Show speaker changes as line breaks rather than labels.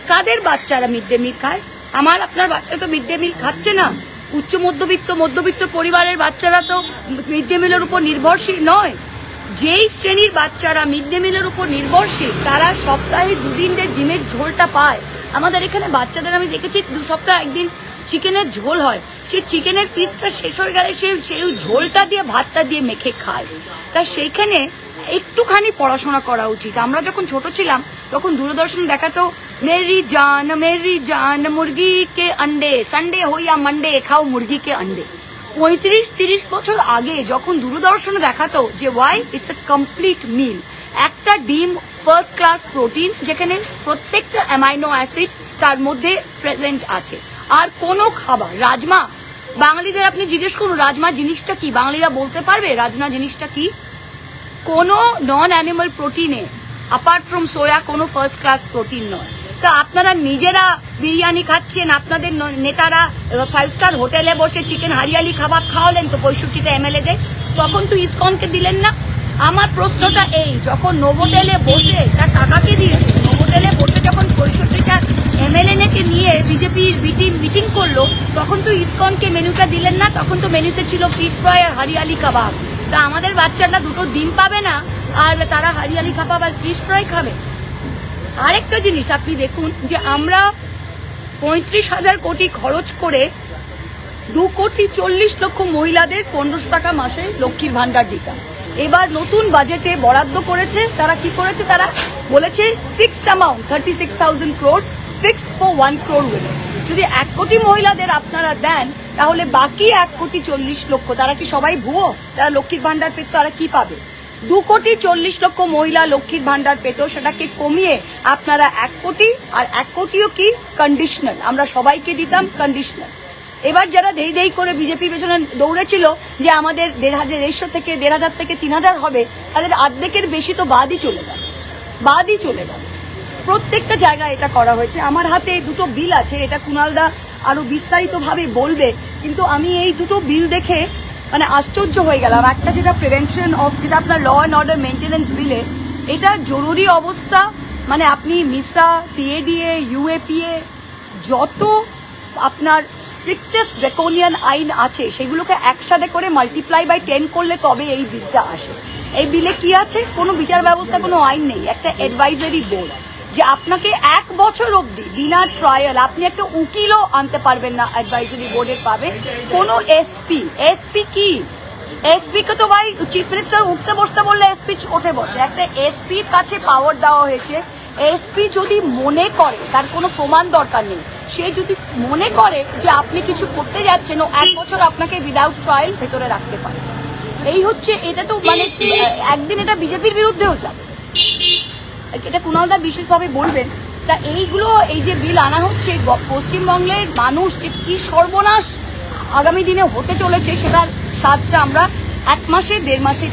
কাদের বাচ্চারা mid day meal খায়? আমার আপনার বাচ্চারা তো মিড ডে মিল খাচ্ছে না। উচ্চ মধ্যবিত্ত পরিবারের বাচ্চারা তো মিড ডে মিলের উপর নির্ভরশীল নয়। যেই শ্রেণীর বাচ্চারা মিড ডে মিলের উপর নির্ভরশীল তারা সপ্তাহে 2 দিন জিমের ঝোলটা পায়। আমাদের এখানে বাচ্চাদের আমি দেখেছি 2 সপ্তাহে 1 দিন চিকেনের ঝোল হয়, সে চিকেনের পিসটা শেষ হয়ে গেলে সেই ঝোলটা দিয়ে ভাতটা দিয়ে মেখে খায়। তা সেইখানে একটুখানি পড়াশোনা করা উচিত। আমরা যখন ছোট ছিলাম তখন দূরদর্শন দেখাতো মেরি জান মুরগি কে अंडे, সানডে हो या मंडे খাও মুরগি কে अंडे। 35-30 বছর আগে যখন দূরদর্শনে দেখাতো যে ওয়াই ইটস এ কমপ্লিট মিল, একটা ডিম ফার্স্ট ক্লাস প্রোটিন যেখানে প্রত্যেকটা অ্যামাইনো অ্যাসিড তার মধ্যে প্রেজেন্ট আছে। আর কোনো খাবার, রাজমা, বাঙালিদের আপনি জিজ্ঞেস করুন রাজমা জিনিসটা কি, বাঙালিরা বলতে পারবে রাজমা জিনিসটা কি? কোনো নন অ্যানিমাল প্রোটিনে অ্যাপার্ট ফ্রম সোয়া কোনো ফার্স্ট ক্লাস প্রোটিন নয়। তা আপনারা নিজেরা বিরিয়ানি খাচ্ছেন, আপনাদের নেতারা 5 স্টার হোটেলে বসে চিকেন হারিয়ালি খাবার খাওয়ালেন তো 65টা এমএলএ দের, তখন তো ইসকনকে দিলেন না। আমার প্রশ্নটা এই, যখন নোভোটেলে বসে তার টাকাকে দিয়েছে, নোভোটেলে বসে যখন 65টা এমএলএ-কে নিয়ে বিজেপির মিটিং করলো তখন তো ইসকনকে মেনুটা দিলেন না, তখন তো মেনুতে ছিল ফিশ ফ্রাই আর হারিয়ালি কাবাব। তা আমাদের বাচ্চারা 2টো ডিম পাবে না আর তারা হারিয়ালি কাবাব আর ফিশ ফ্রাই খাবে। আরেকটা জিনিস আপনি দেখুন যে আমরা 35,000 কোটি খরচ করে 2,40,00,000 মহিলাদের 1500 টাকা মাসে লক্ষ্মীর ভান্ডার দিতাম। এবার নতুন বাজেটে বরাদ্দ করেছে, তারা কি করেছে, তারা বলেছে fixed amount 36,000 crores fixed for 1 crore women. যদি 1 কোটি মহিলাদের আপনারা দেন তাহলে বাকি 1,40,00,000 তারা কি সবাই ভুয়ো? তারা লক্ষ্মীর ভান্ডার পেত, তারা কি পাবে? 2,40,00,000 মহিলা লক্ষ্মীর ভান্ডার পেত, সেটাকে কমিয়ে আপনারা 1 কোটি, আর 1 কোটিও কি কন্ডিশনাল, আমরা সবাইকে দিতাম কন্ডিশনাল। এবার যারা দেই করে বিজেপির পেছনে দৌড়েছিল যে আমাদের 1,500 থেকে 1,500 থেকে 3,000 হবে, তাদের অর্ধেকের বেশি তো বাদই চলে গেল। প্রত্যেকটা জায়গায় এটা করা হয়েছে। আমার হাতে 2টো বিল আছে, এটা কুণালদা আরো বিস্তারিতভাবে বলবে, কিন্তু আমি এই 2টো বিল দেখে মানে আশ্চর্য হয়ে গেলাম। একটা যেটা প্রিভেনশন অফ, যেটা আপনার ল অ্যান্ড অর্ডার মেনটেন্যান্স বিলে, এটা জরুরি অবস্থা, মানে আপনি মিসা, টিএডিএ, ইউএপিএ যত আপনার স্ট্রিক্টেস্ট ড্রাকোনিয়ান আইন আছে সেগুলোকে একসাথে করে মাল্টিপ্লাই বাই 10 করলে তবে এই বিলটা আসে। এই বিলে কি আছে? কোনো বিচার ব্যবস্থা, কোনো আইন নেই, একটা অ্যাডভাইজারি বোর্ড, যে আপনাকে 1 বছর অবধি বিনা ট্রায়াল আপনি একটা উকিলও আনতে পারবেন না, অ্যাডভাইজারি বোর্ডের পাবে কোনো এসপি কি? এসপি কে তো ভাই চিফ মিনিস্টার উঠতে বসতে বললে এসপি ওঠে বসে। একটা এসপির কাছে পাওয়ার দেওয়া হয়েছে। এসপি যদি মনে করে, তার কোনো প্রমাণ দরকার নেই, সে যদি মনে করে যে আপনি কিছু করতে যাচ্ছেন, ও 1 বছর আপনাকে উইদাউট ট্রায়াল ভেতরে রাখতে পারে। এই হচ্ছে, এটা তো মানে একদিন এটা বিজেপির বিরুদ্ধেও যাবে, এটা কুণালদা বিশেষভাবে বলবেন। তা এইগুলো, এই যে বিল আনা হচ্ছে, পশ্চিমবঙ্গের মানুষ যে কি সর্বনাশ আগামী দিনে হতে চলেছে সেটার স্বাদটা আমরা 1 মাসে 1.5 মাসে